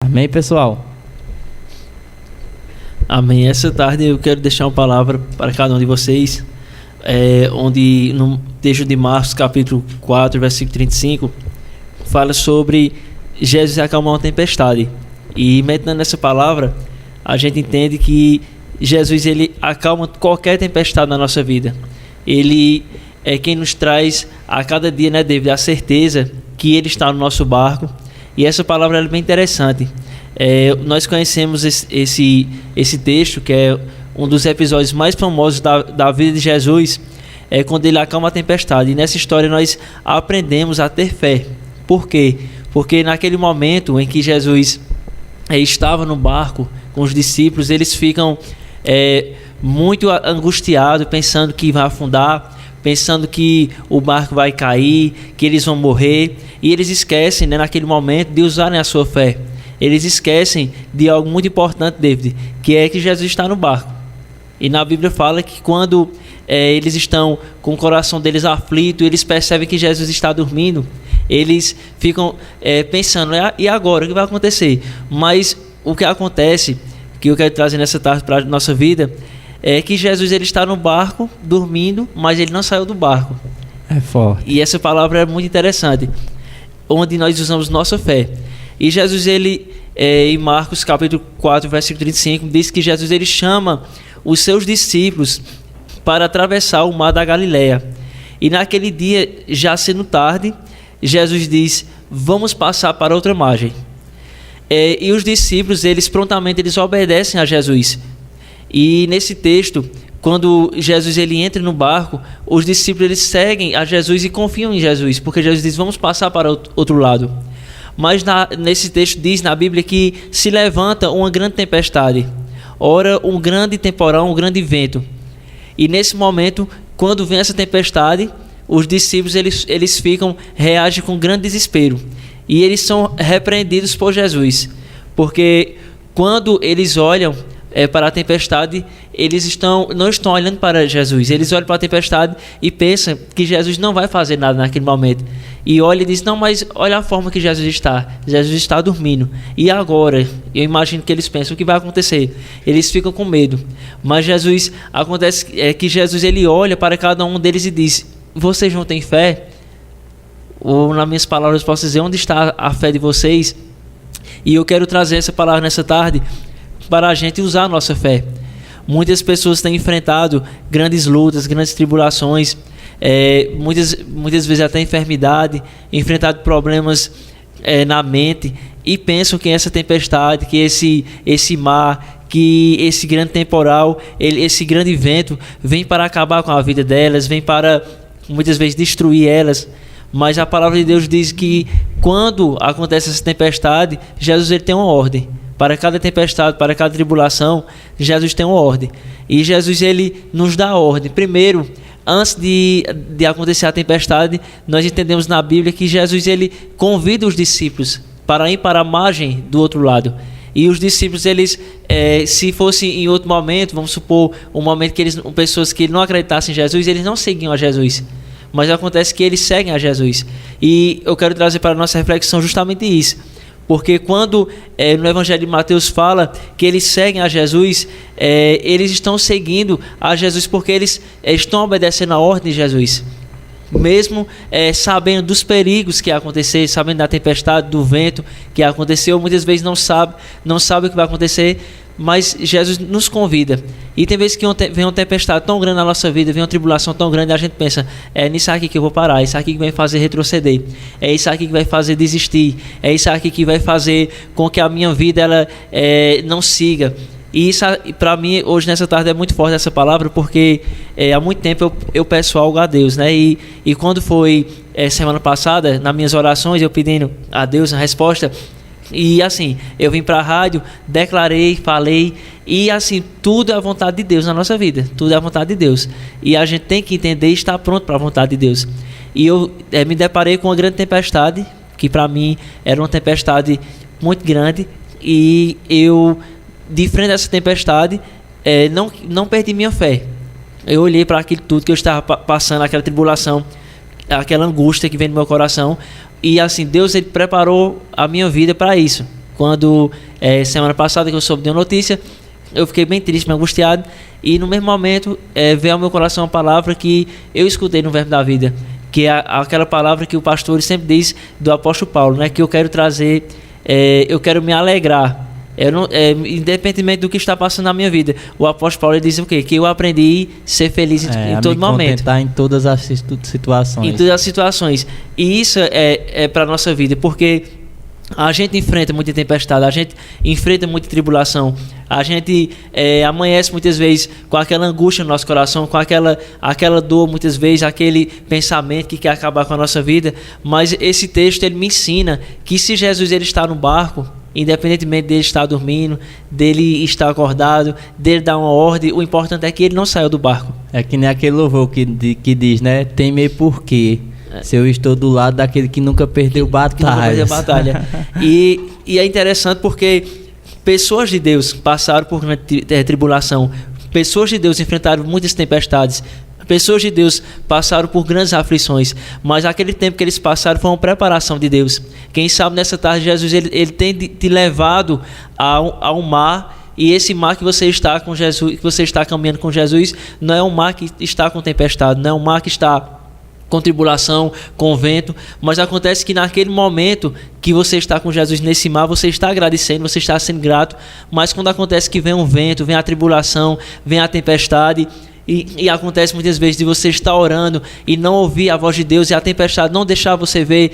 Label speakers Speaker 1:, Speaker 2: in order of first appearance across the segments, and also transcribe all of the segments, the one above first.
Speaker 1: Amém, pessoal?
Speaker 2: Amém. Essa tarde eu quero deixar uma palavra para cada um de vocês, onde no texto de Marcos, capítulo 4, versículo 35, fala sobre Jesus acalmar uma tempestade. E meditando nessa palavra, a gente entende que Jesus ele acalma qualquer tempestade na nossa vida. Ele é quem nos traz a cada dia, né, David, a certeza que Ele está no nosso barco. E essa palavra é bem interessante. Nós conhecemos esse texto, que é um dos episódios mais famosos da vida de Jesus, quando Ele acalma a tempestade. E nessa história nós aprendemos a ter fé. Por quê? Porque naquele momento em que Jesus estava no barco com os discípulos, eles ficam muito angustiados, pensando que vai afundar, pensando que o barco vai cair, que eles vão morrer. E eles esquecem, né, naquele momento, de usarem a sua fé. Eles esquecem de algo muito importante, David, que é que Jesus está no barco. E na Bíblia fala que quando eles estão com o coração deles aflito, eles percebem que Jesus está dormindo, eles ficam pensando, e agora? O que vai acontecer? Mas o que acontece, que eu quero trazer nessa tarde para a nossa vida, é que Jesus ele está no barco, dormindo, mas ele não saiu do barco.
Speaker 1: É forte.
Speaker 2: E essa palavra é muito interessante, onde nós usamos nossa fé. E Jesus, ele, em Marcos capítulo 4, versículo 35, diz que Jesus ele chama os seus discípulos para atravessar o mar da Galileia. E naquele dia, já sendo tarde, Jesus diz, vamos passar para outra margem. E os discípulos, prontamente obedecem a Jesus. E nesse texto, quando Jesus ele entra no barco, os discípulos eles seguem a Jesus e confiam em Jesus, porque Jesus diz, vamos passar para outro lado. Mas nesse texto diz na Bíblia que se levanta uma grande tempestade, ora um grande temporal, um grande vento. E nesse momento, quando vem essa tempestade, os discípulos eles reagem com grande desespero. E eles são repreendidos por Jesus, porque quando eles olham para a tempestade, eles não estão olhando para Jesus, eles olham para a tempestade e pensam que Jesus não vai fazer nada naquele momento. E olha e diz, não, mas olha a forma que Jesus está dormindo. E agora? Eu imagino que eles pensam, o que vai acontecer? Eles ficam com medo. Mas acontece que Jesus ele olha para cada um deles e diz, vocês não têm fé? Ou nas minhas palavras posso dizer, onde está a fé de vocês? E eu quero trazer essa palavra nessa tarde para a gente usar a nossa fé. Muitas pessoas têm enfrentado grandes lutas, grandes tribulações, muitas vezes até enfermidade, enfrentado problemas na mente, e pensam que essa tempestade, que esse mar, que esse grande temporal, esse grande vento vem para acabar com a vida delas, vem para muitas vezes destruir elas. Mas a palavra de Deus diz que quando acontece essa tempestade, Jesus ele tem uma ordem. Para cada tempestade, para cada tribulação, Jesus tem uma ordem. E Jesus ele nos dá a ordem. Primeiro, antes de acontecer a tempestade, nós entendemos na Bíblia que Jesus ele convida os discípulos para ir para a margem do outro lado. E os discípulos, se fosse em outro momento, vamos supor, um momento que pessoas que não acreditassem em Jesus, eles não seguiam a Jesus. Mas acontece que eles seguem a Jesus. E eu quero trazer para a nossa reflexão justamente isso. Porque quando no Evangelho de Mateus fala que eles seguem a Jesus, eles estão seguindo a Jesus porque eles estão obedecendo a ordem de Jesus. Mesmo sabendo dos perigos que ia acontecer, sabendo da tempestade, do vento que aconteceu, muitas vezes não sabe o que vai acontecer, mas Jesus nos convida. E tem vezes que vem uma tempestade tão grande na nossa vida, vem uma tribulação tão grande, a gente pensa, é nisso aqui que eu vou parar, é isso aqui que vai fazer retroceder, é isso aqui que vai fazer desistir, é isso aqui que vai fazer com que a minha vida ela não siga. E isso, para mim, hoje nessa tarde é muito forte essa palavra, porque há muito tempo eu peço algo a Deus, né? E quando foi semana passada, nas minhas orações, eu pedindo a Deus a resposta. E assim, eu vim para a rádio, declarei, falei, e assim, tudo é a vontade de Deus na nossa vida, tudo é a vontade de Deus. E a gente tem que entender e estar pronto para a vontade de Deus. E eu me deparei com uma grande tempestade, que para mim era uma tempestade muito grande, e eu, de frente a essa tempestade, não perdi minha fé. Eu olhei para aquilo tudo que eu estava passando, aquela tribulação, aquela angústia que vem no meu coração. E assim, Deus ele preparou a minha vida para isso. quando semana passada que eu soube de uma notícia, eu fiquei bem triste, bem angustiado, e no mesmo momento veio ao meu coração uma palavra que eu escutei no Verbo da Vida, que é aquela palavra que o pastor sempre diz do apóstolo Paulo, né, que eu quero trazer, eu quero me alegrar. Independentemente do que está passando na minha vida, o apóstolo Paulo diz o quê? Que eu aprendi a ser feliz em todo momento.
Speaker 1: Contentar em todas as situações.
Speaker 2: Em todas as situações. E isso é para a nossa vida, porque a gente enfrenta muita tempestade, a gente enfrenta muita tribulação, a gente amanhece muitas vezes com aquela angústia no nosso coração, com aquela dor, muitas vezes, aquele pensamento que quer acabar com a nossa vida. Mas esse texto ele me ensina que se Jesus ele está no barco, independentemente dele estar dormindo, dele estar acordado, dele dar uma ordem, o importante é que ele não saiu do barco.
Speaker 1: É que nem aquele louvor que diz, né? Temer por quê? Se eu estou do lado daquele que nunca perdeu batalha. E é interessante porque pessoas de Deus passaram por tribulação, pessoas de Deus enfrentaram muitas tempestades, pessoas de Deus passaram por grandes aflições, mas aquele tempo que eles passaram foi uma preparação de Deus. Quem sabe nessa tarde Jesus ele tem te levado ao mar, e esse mar que você está com Jesus, que você está caminhando com Jesus, não é um mar que está com tempestade, não é um mar que está com tribulação, com vento, mas acontece que naquele momento que você está com Jesus nesse mar, você está agradecendo, você está sendo grato, mas quando acontece que vem um vento, vem a tribulação, vem a tempestade, e acontece muitas vezes de você estar orando e não ouvir a voz de Deus, e a tempestade não deixar você ver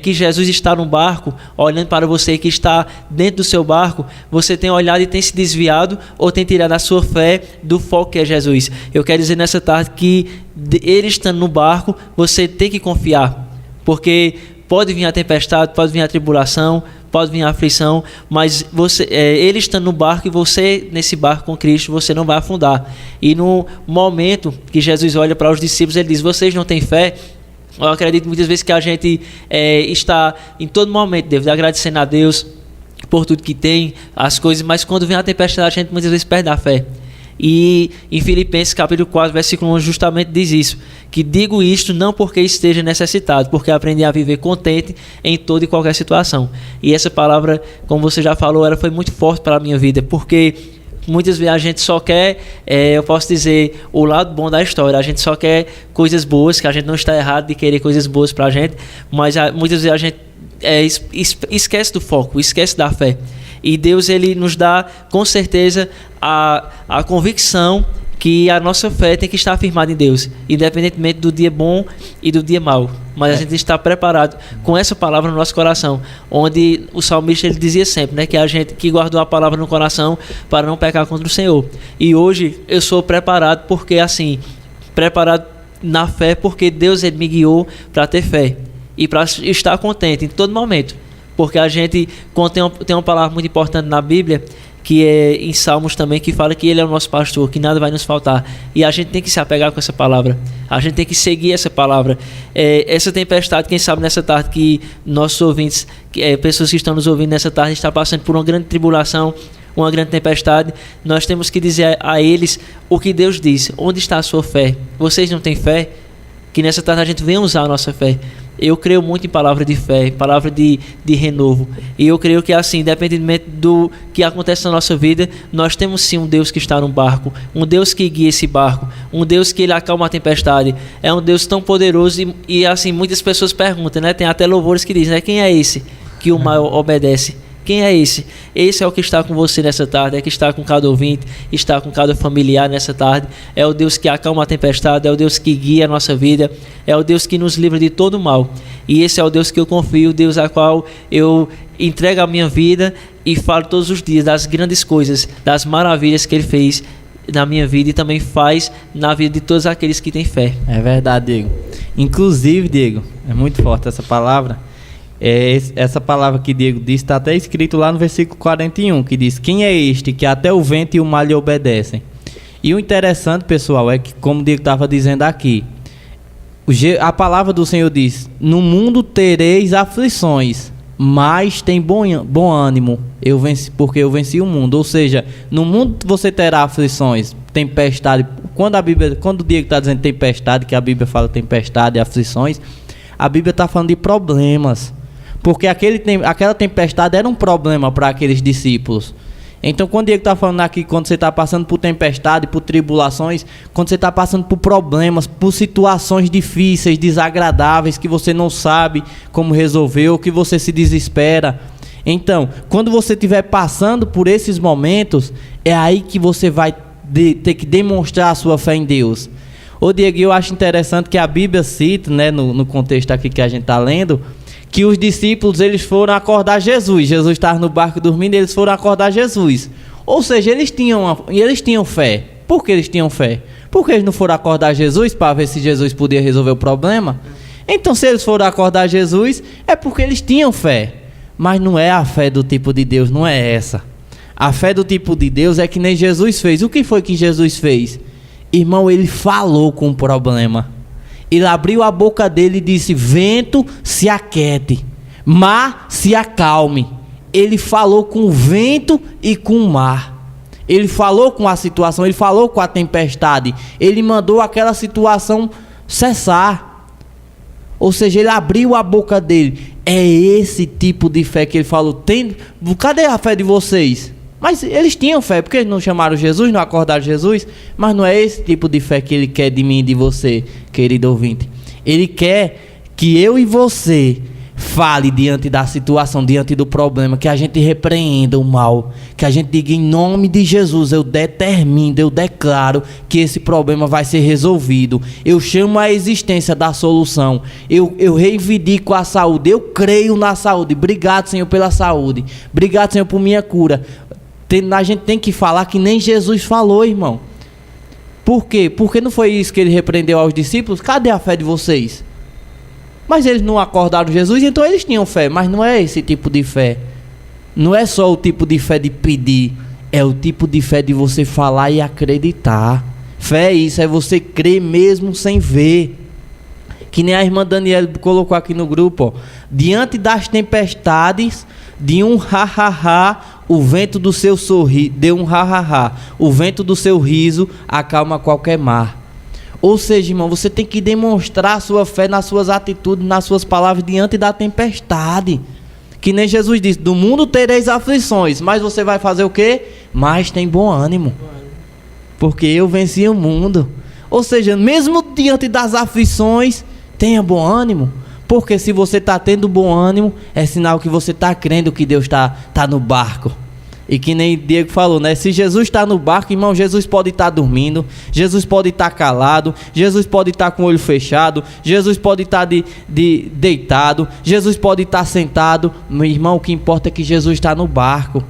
Speaker 1: que Jesus está no barco, olhando para você, que está dentro do seu barco, você tem olhado e tem se desviado, ou tem tirado a sua fé do foco que é Jesus. Eu quero dizer nessa tarde que ele estando no barco, você tem que confiar, porque pode vir a tempestade, pode vir a tribulação, pode vir a aflição, mas ele estando no barco e você nesse barco com Cristo, você não vai afundar. E no momento que Jesus olha para os discípulos, ele diz: vocês não têm fé? Eu acredito muitas vezes que a gente está em todo momento agradecendo a Deus por tudo que tem, as coisas, mas quando vem a tempestade, a gente muitas vezes perde a fé. E em Filipenses capítulo 4, versículo 1 justamente diz isso, que digo isto não porque esteja necessitado, porque aprendi a viver contente em toda e qualquer situação. E essa palavra, como você já falou, ela foi muito forte para a minha vida, porque muitas vezes a gente só quer, eu posso dizer, o lado bom da história, a gente só quer coisas boas, que a gente não está errado de querer coisas boas para a gente, mas muitas vezes a gente esquece do foco, esquece da fé. E Deus ele nos dá com certeza a convicção que a nossa fé tem que estar firmada em Deus, independentemente do dia bom e do dia mau. Mas a gente está preparado com essa palavra no nosso coração, onde o salmista ele dizia sempre, né, que a gente que guardou a palavra no coração para não pecar contra o Senhor. E hoje eu sou preparado porque assim, preparado na fé porque Deus ele me guiou para ter fé e para estar contente em todo momento. Porque a gente tem uma palavra muito importante na Bíblia, que é em Salmos também, que fala que Ele é o nosso pastor, que nada vai nos faltar. E a gente tem que se apegar com essa palavra. A gente tem que seguir essa palavra. Essa tempestade, quem sabe nessa tarde que nossos ouvintes, pessoas que estão nos ouvindo nessa tarde, estão passando por uma grande tribulação, uma grande tempestade, nós temos que dizer a eles o que Deus diz. Onde está a sua fé? Vocês não têm fé? Que nessa tarde a gente venha usar a nossa fé. Eu creio muito em palavra de fé, palavra de renovo. E eu creio que assim, independentemente do que acontece na nossa vida, nós temos sim um Deus que está no barco, um Deus que guia esse barco, um Deus que ele acalma a tempestade. É um Deus tão poderoso e assim, muitas pessoas perguntam, né? Tem até louvores que dizem, né? Quem é esse que o mar obedece? Quem é esse? Esse é o que está com você nessa tarde, é que está com cada ouvinte, está com cada familiar nessa tarde. É o Deus que acalma a tempestade, é o Deus que guia a nossa vida, é o Deus que nos livra de todo o mal. E esse é o Deus que eu confio, o Deus a qual eu entrego a minha vida e falo todos os dias das grandes coisas, das maravilhas que Ele fez na minha vida e também faz na vida de todos aqueles que têm fé. É verdade, Diego. Inclusive, Diego, é muito forte essa palavra. Essa palavra que Diego disse está até escrito lá no versículo 41, que diz: quem é este que até o vento e o mar lhe obedecem? E o interessante, pessoal, é que, como o Diego estava dizendo aqui, a palavra do Senhor diz: no mundo tereis aflições, mas tem bom ânimo, porque eu venci o mundo. Ou seja, no mundo você terá aflições, tempestade. Quando o Diego está dizendo tempestade, que a Bíblia fala tempestade e aflições, a Bíblia está falando de problemas Porque aquela tempestade era um problema para aqueles discípulos. Então, quando ele está falando aqui, quando você está passando por tempestade, por tribulações, quando você está passando por problemas, por situações difíceis, desagradáveis, que você não sabe como resolver, ou que você se desespera. Então, quando você estiver passando por esses momentos, é aí que você vai ter que demonstrar a sua fé em Deus. Ô Diego, eu acho interessante que a Bíblia cita, né, no contexto aqui que a gente está lendo, que os discípulos, eles foram acordar Jesus. Jesus estava no barco dormindo e eles foram acordar Jesus. Ou seja, eles tinham fé. Por que eles tinham fé? Porque eles não foram acordar Jesus para ver se Jesus podia resolver o problema? Então, se eles foram acordar Jesus, é porque eles tinham fé. Mas não é a fé do tipo de Deus, não é essa. A fé do tipo de Deus é que nem Jesus fez. O que foi que Jesus fez? Irmão, ele falou com o problema. Ele abriu a boca dele e disse: vento, se aquiete, mar, se acalme. Ele falou com o vento e com o mar. Ele falou com a situação, ele falou com a tempestade. Ele mandou aquela situação cessar. Ou seja, ele abriu a boca dele. É esse tipo de fé que ele falou. Cadê a fé de vocês? Mas eles tinham fé, porque eles não chamaram Jesus, não acordaram Jesus. Mas não é esse tipo de fé que ele quer de mim e de você, querido ouvinte. Ele quer que eu e você fale diante da situação, diante do problema, que a gente repreenda o mal, que a gente diga: em nome de Jesus, eu determino, eu declaro que esse problema vai ser resolvido. Eu chamo a existência da solução. Eu reivindico a saúde, eu creio na saúde. Obrigado, Senhor, pela saúde. Obrigado, Senhor, por minha cura. A gente tem que falar que nem Jesus falou, irmão. Por quê? Porque não foi isso que ele repreendeu aos discípulos? Cadê a fé de vocês? Mas eles não acordaram Jesus, então eles tinham fé. Mas não é esse tipo de fé. Não é só o tipo de fé de pedir. É o tipo de fé de você falar e acreditar. Fé é isso, é você crer mesmo sem ver. Que nem a irmã Daniela colocou aqui no grupo, ó. Diante das tempestades, de um ha-ha-ha, o vento do seu sorriso, deu um ha-ha-ha, o vento do seu riso acalma qualquer mar. Ou seja, irmão, você tem que demonstrar a sua fé nas suas atitudes, nas suas palavras diante da tempestade. Que nem Jesus disse: do mundo tereis aflições, mas você vai fazer o quê? Mas tem bom ânimo, porque eu venci o mundo. Ou seja, mesmo diante das aflições, tenha bom ânimo. Porque se você está tendo bom ânimo, é sinal que você está crendo que Deus está no barco. E que nem Diego falou, né? Se Jesus está no barco, irmão, Jesus pode estar dormindo, Jesus pode estar calado, Jesus pode estar com o olho fechado, Jesus pode estar deitado, Jesus pode estar sentado. Meu irmão, o que importa é que Jesus está no barco.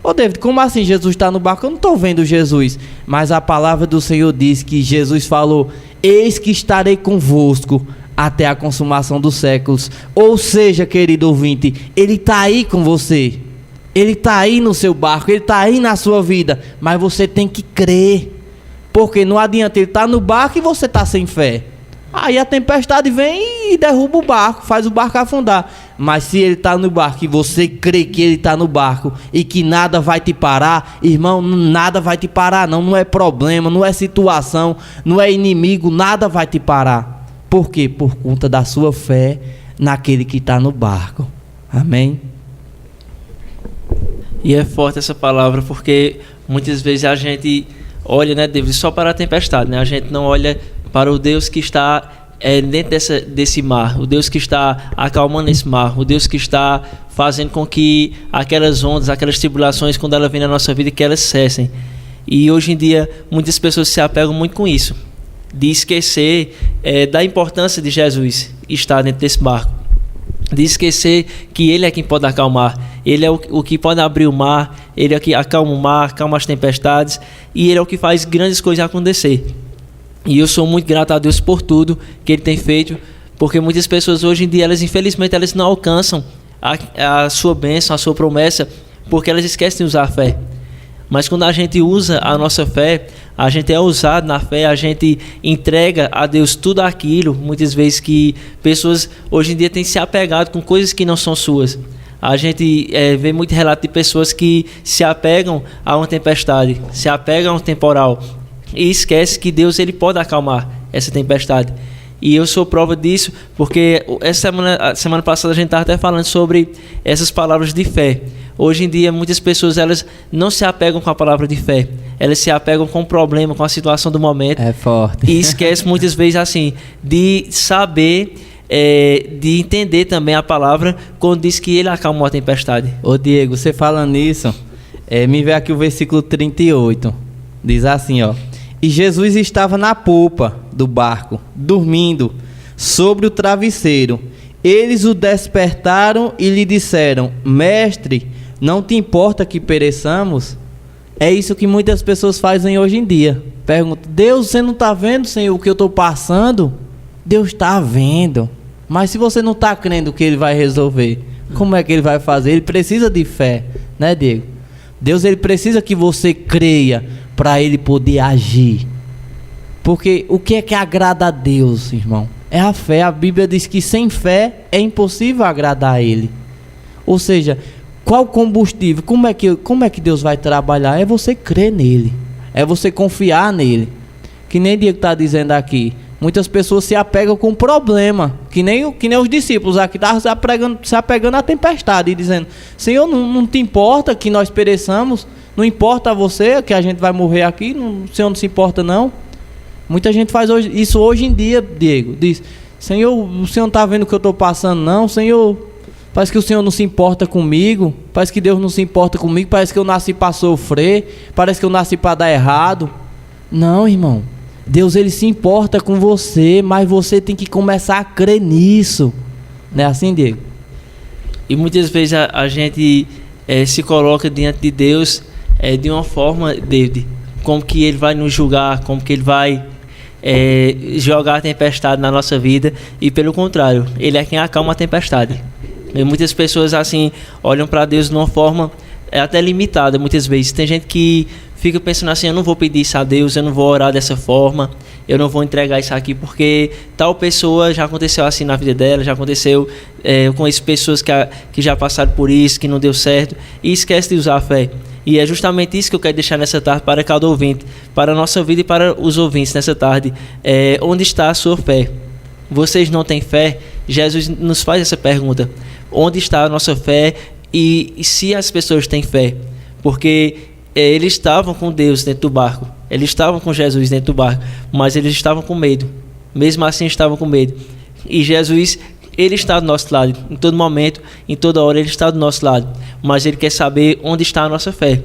Speaker 1: Ô David, como assim Jesus está no barco? Eu não estou vendo Jesus. Mas a palavra do Senhor diz que Jesus falou: eis que estarei convosco até a consumação dos séculos. Ou seja, querido ouvinte, Ele está aí com você. Ele está aí no seu barco, Ele está aí na sua vida. Mas você tem que crer. Porque não adianta Ele estar no barco e você está sem fé. Aí a tempestade vem e derruba o barco, faz o barco afundar. Mas se Ele está no barco e você crê que Ele está no barco e que nada vai te parar, irmão, nada vai te parar não. Não é problema, não é situação, não é inimigo, nada vai te parar. Por quê? Por conta da sua fé naquele que está no barco. Amém?
Speaker 2: E é forte essa palavra, porque muitas vezes a gente olha, né, David, só para a tempestade, né? A gente não olha para o Deus que está dentro desse mar, o Deus que está acalmando esse mar, o Deus que está fazendo com que aquelas ondas, aquelas tribulações, quando elas vêm na nossa vida, que elas cessem. E hoje em dia, muitas pessoas se apegam muito com isso, de esquecer da importância de Jesus estar dentro desse barco, de esquecer que Ele é quem pode acalmar, Ele é o que pode abrir o mar, Ele é o que acalma o mar, acalma as tempestades, e Ele é o que faz grandes coisas acontecer. E eu sou muito grato a Deus por tudo que Ele tem feito, porque muitas pessoas hoje em dia, infelizmente, elas não alcançam a sua bênção, a sua promessa, porque elas esquecem de usar a fé. Mas quando a gente usa a nossa fé, a gente é ousado na fé, a gente entrega a Deus tudo aquilo, muitas vezes que pessoas hoje em dia têm se apegado com coisas que não são suas. A gente vê muito relato de pessoas que se apegam a uma tempestade, se apegam a um temporal e esquece que Deus, Ele pode acalmar essa tempestade. E eu sou prova disso, porque a semana passada a gente estava até falando sobre essas palavras de fé. Hoje em dia, muitas pessoas elas não se apegam com a palavra de fé. Elas se apegam com o problema, com a situação do momento.
Speaker 1: É forte.
Speaker 2: E esquecem muitas vezes assim, de saber, de entender também a palavra quando diz que ele acalmou a tempestade.
Speaker 1: Ô Diego, você falando nisso, me vê aqui o versículo 38. Diz assim, ó. E Jesus estava na polpa do barco, dormindo, sobre o travesseiro. Eles o despertaram e lhe disseram: Mestre, não te importa que pereçamos? É isso que muitas pessoas fazem hoje em dia. Perguntam: Deus, você não está vendo, Senhor, o que eu estou passando? Deus está vendo. Mas se você não está crendo que Ele vai resolver, como é que Ele vai fazer? Ele precisa de fé, né, Diego? Deus, Ele precisa que você creia para Ele poder agir. Porque o que agrada a Deus, irmão? É a fé. A Bíblia diz que sem fé é impossível agradar a Ele. Ou seja, qual combustível? Como é que Deus vai trabalhar? É você crer nele. É você confiar nele. Que nem Diego está dizendo aqui. Muitas pessoas se apegam com problema. Que nem os discípulos aqui estavam se apegando à tempestade. E dizendo: Senhor, não te importa que nós pereçamos? Não importa a você que a gente vai morrer aqui? O Senhor não se importa não? Muita gente faz isso hoje em dia, Diego. Diz: Senhor, o Senhor não está vendo o que eu estou passando não? Senhor, parece que o Senhor não se importa comigo. Parece que Deus não se importa comigo. Parece que eu nasci para sofrer. Parece que eu nasci para dar errado. Não, irmão. Deus, Ele se importa com você, mas você tem que começar a crer nisso. Não é assim, Diego?
Speaker 2: E muitas vezes a gente se coloca diante de Deus de uma forma, David, como que Ele vai nos julgar, como que Ele vai jogar a tempestade na nossa vida. E pelo contrário, Ele é quem acalma a tempestade. E muitas pessoas assim olham para Deus de uma forma até limitada muitas vezes. Tem gente que fica pensando assim: eu não vou pedir isso a Deus, eu não vou orar dessa forma, eu não vou entregar isso aqui porque tal pessoa já aconteceu assim na vida dela, já aconteceu com as pessoas que já passaram por isso, que não deu certo, e esquece de usar a fé. E é justamente isso que eu quero deixar nessa tarde para cada ouvinte, para a nossa vida e para os ouvintes nessa tarde. Onde está a sua fé? Vocês não têm fé? Jesus nos faz essa pergunta: onde está a nossa fé? E se as pessoas têm fé? Porque eles estavam com Deus dentro do barco, eles estavam com Jesus dentro do barco, mas eles estavam com medo. Mesmo assim estavam com medo. E Jesus, Ele está do nosso lado em todo momento, em toda hora Ele está do nosso lado, mas Ele quer saber onde está a nossa fé.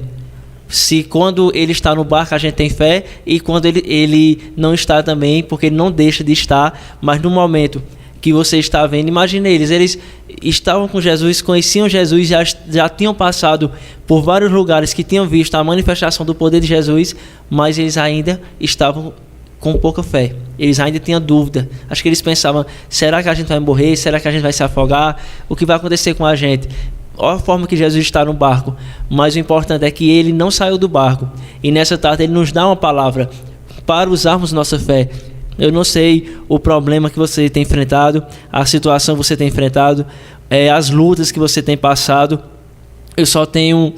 Speaker 2: Se quando Ele está no barco a gente tem fé, e quando ele não está também, porque Ele não deixa de estar. Mas no momento que você está vendo, imagine eles estavam com Jesus, conheciam Jesus, já tinham passado por vários lugares que tinham visto a manifestação do poder de Jesus, mas eles ainda estavam com pouca fé. Eles ainda tinham dúvida. Acho que eles pensavam: será que a gente vai morrer? Será que a gente vai se afogar? O que vai acontecer com a gente? Olha a forma que Jesus está no barco. Mas o importante é que Ele não saiu do barco. E nessa tarde Ele nos dá uma palavra para usarmos nossa fé. Eu não sei o problema que você tem enfrentado, a situação que você tem enfrentado, as lutas que você tem passado. Eu só tenho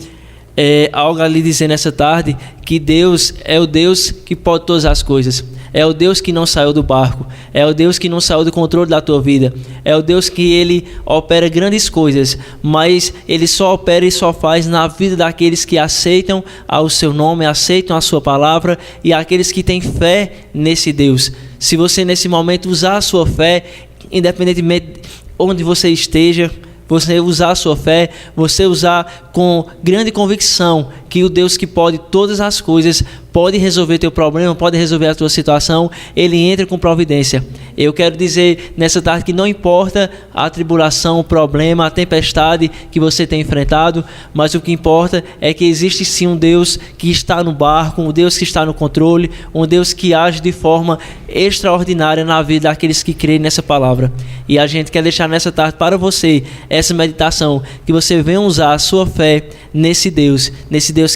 Speaker 2: algo a lhe dizer nessa tarde, que Deus é o Deus que pode todas as coisas. É o Deus que não saiu do barco. É o Deus que não saiu do controle da tua vida. É o Deus que Ele opera grandes coisas, mas Ele só opera e só faz na vida daqueles que aceitam ao seu nome, aceitam a sua palavra, e aqueles que têm fé nesse Deus. Se você nesse momento usar a sua fé, independentemente onde você esteja, você usar a sua fé, você usar com grande convicção que o Deus que pode todas as coisas pode resolver teu problema, pode resolver a tua situação, Ele entra com providência. Eu quero dizer nessa tarde que não importa a tribulação, o problema, a tempestade que você tem enfrentado, mas o que importa é que existe sim um Deus que está no barco, um Deus que está no controle, um Deus que age de forma extraordinária na vida daqueles que creem nessa palavra. E a gente quer deixar nessa tarde para você essa meditação, que você venha usar a sua fé nesse Deus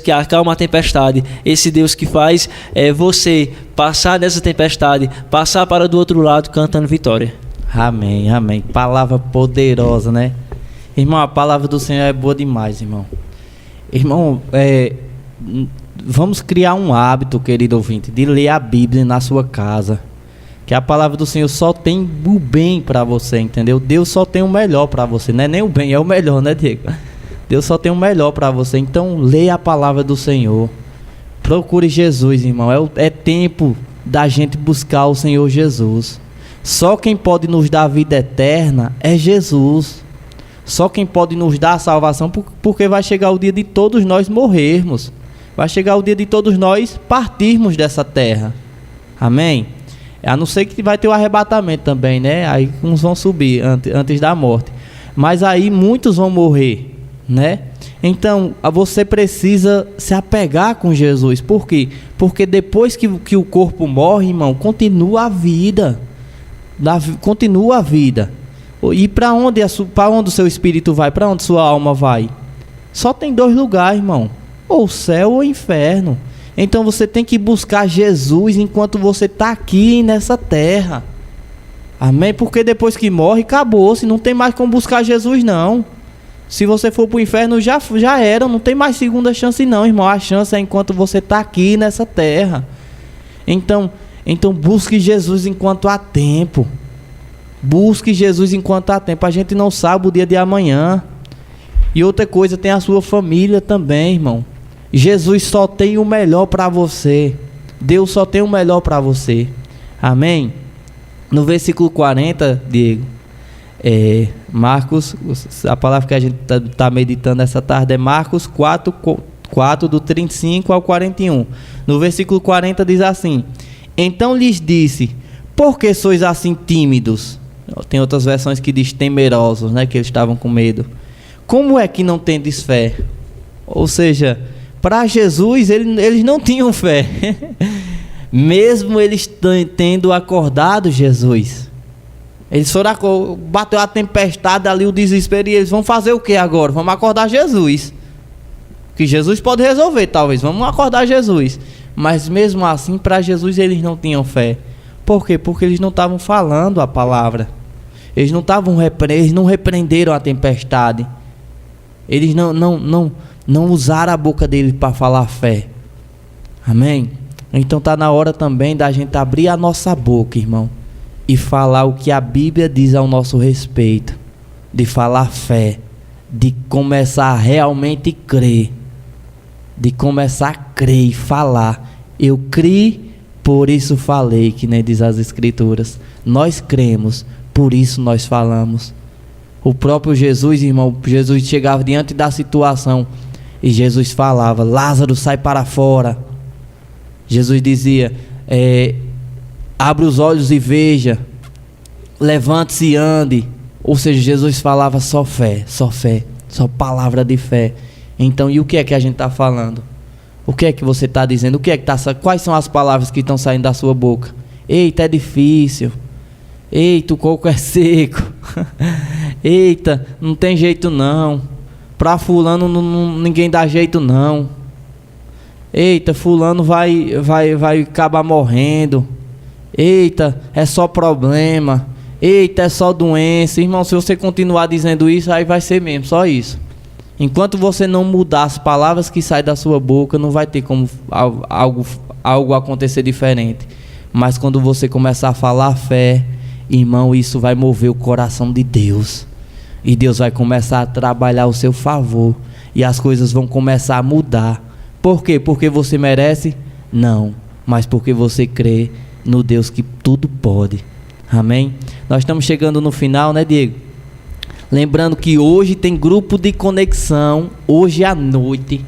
Speaker 2: que acalma a tempestade, esse Deus que faz você passar dessa tempestade, passar para do outro lado cantando vitória.
Speaker 1: Amém, amém. Palavra poderosa, né? Irmão, a palavra do Senhor é boa demais, irmão. Irmão, vamos criar um hábito, querido ouvinte, de ler a Bíblia na sua casa. Que a palavra do Senhor só tem o bem para você, entendeu? Deus só tem o melhor para você, não é nem o bem, é o melhor, né, Diego? Deus só tem o melhor para você. Então, leia a palavra do Senhor. Procure Jesus, irmão. É tempo da gente buscar o Senhor Jesus. Só quem pode nos dar a vida eterna é Jesus. Só quem pode nos dar a salvação, porque vai chegar o dia de todos nós morrermos. Vai chegar o dia de todos nós partirmos dessa terra. Amém? A não ser que vai ter o arrebatamento também, né? Aí uns vão subir antes da morte. Mas aí muitos vão morrer, né? Então, você precisa se apegar com Jesus. Por quê? Porque depois que o corpo morre, irmão, continua a vida. Continua a vida. E para onde o seu espírito vai? Para onde sua alma vai? Só tem 2 lugares, irmão. Ou o céu ou o inferno. Então você tem que buscar Jesus enquanto você está aqui nessa terra. Amém? Porque depois que morre, acabou-se. Não tem mais como buscar Jesus, não. Se você for para o inferno, já era. Não tem mais segunda chance, não, irmão. A chance é enquanto você está aqui nessa terra. Então busque Jesus enquanto há tempo. Busque Jesus enquanto há tempo. A gente não sabe o dia de amanhã. E outra coisa, tem a sua família também, irmão. Jesus só tem o melhor para você. Deus só tem o melhor para você. Amém? No versículo 40, Diego, Marcos, a palavra que a gente está meditando essa tarde é Marcos 4, do 35 ao 41. No versículo 40 diz assim: então lhes disse, por que sois assim tímidos? Tem outras versões que diz temerosos, né? Que eles estavam com medo. Como é que não tendes fé? Ou seja, para Jesus eles não tinham fé. Mesmo eles tendo acordado Jesus. Eles foram, bateu a tempestade ali, o desespero, e eles vão fazer o que agora? Vamos acordar Jesus. Que Jesus pode resolver, talvez. Vamos acordar Jesus. Mas mesmo assim, para Jesus eles não tinham fé. Por quê? Porque eles não estavam falando a palavra. Eles não repreenderam a tempestade. Eles não usaram a boca deles para falar fé. Amém? Então está na hora também da gente abrir a nossa boca, irmão, e falar o que a Bíblia diz ao nosso respeito. De falar fé. De começar a realmente crer. De começar a crer e falar. Eu criei, por isso falei, que nem diz as Escrituras. Nós cremos, por isso nós falamos. O próprio Jesus, irmão, Jesus chegava diante da situação e Jesus falava: Lázaro, sai para fora. Jesus dizia: abre os olhos e veja, levante-se e ande. Ou seja, Jesus falava só fé, só palavra de fé. Então, e o que é que a gente está falando? O que é que você está dizendo? O que é que quais são as palavras que estão saindo da sua boca? Eita, é difícil. Eita, o coco é seco. Eita, não tem jeito não. Para fulano ninguém dá jeito não. Eita, fulano vai acabar morrendo. Eita, é só problema. Eita, é só doença. Irmão, se você continuar dizendo isso, aí vai ser mesmo, só isso. Enquanto você não mudar as palavras que saem da sua boca, não vai ter como algo acontecer diferente. Mas quando você começar a falar fé, irmão, isso vai mover o coração de Deus. E Deus vai começar a trabalhar ao seu favor. E as coisas vão começar a mudar. Por quê? Porque você merece? Não. Mas porque você crê no Deus que tudo pode. Amém? Nós estamos chegando no final, né, Diego? Lembrando que hoje tem grupo de conexão. Hoje à noite.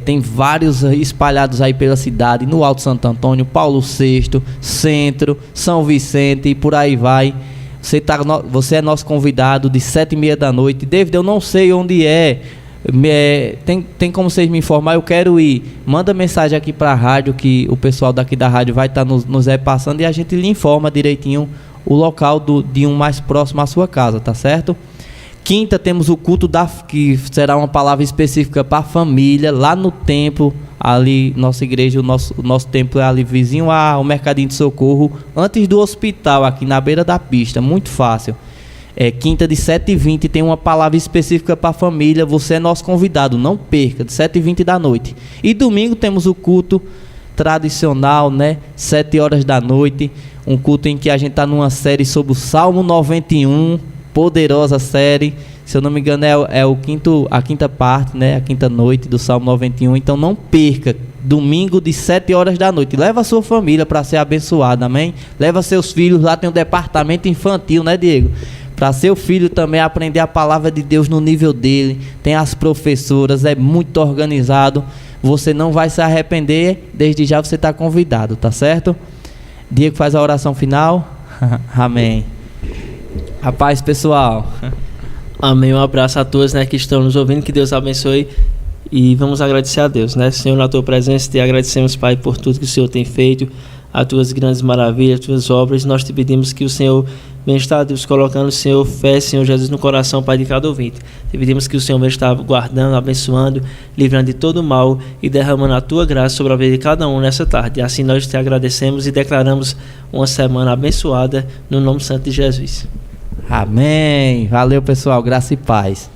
Speaker 1: Tem vários espalhados aí pela cidade. No Alto Santo Antônio, Paulo VI, Centro, São Vicente e por aí vai. Você é nosso convidado de 7h30 da noite. David, eu não sei onde é. Tem como vocês me informar? Eu quero ir. Manda mensagem aqui para a rádio, que o pessoal daqui da rádio vai estar nos repassando e a gente lhe informa direitinho o local de um mais próximo à sua casa, tá certo? Quinta temos o culto que será uma palavra específica para a família, lá no templo, ali, nossa igreja, o nosso templo é ali vizinho ao Mercadinho de Socorro, antes do hospital, aqui na beira da pista, muito fácil. Quinta de 7h20 tem uma palavra específica para a família, você é nosso convidado, não perca, de 7h20 da noite. E domingo temos o culto tradicional, né? 7 horas da noite, um culto em que a gente está numa série sobre o Salmo 91, poderosa série. Se eu não me engano a quinta parte, né? A quinta noite do Salmo 91. Então não perca, domingo de 7 horas da noite. Leva a sua família para ser abençoada, amém? Leva seus filhos, lá tem um departamento infantil, né, Diego? Para seu filho também aprender a palavra de Deus no nível dele. Tem as professoras, é muito organizado. Você não vai se arrepender, desde já você está convidado, tá certo? Diego faz a oração final. Amém. A paz, pessoal.
Speaker 2: Amém. Um abraço a todos, né, que estão nos ouvindo. Que Deus abençoe. E vamos agradecer a Deus, né? Senhor, na tua presença, te agradecemos, Pai, por tudo que o Senhor tem feito, as tuas grandes maravilhas, as tuas obras. Nós te pedimos que o Senhor venha estar, Deus, colocando, Senhor, fé, Senhor Jesus, no coração, Pai, de cada ouvinte. Te pedimos que o Senhor venha estar guardando, abençoando, livrando de todo mal e derramando a tua graça sobre a vida de cada um nessa tarde. E assim nós te agradecemos e declaramos uma semana abençoada no nome santo de Jesus.
Speaker 1: Amém. Valeu, pessoal. Graça e paz.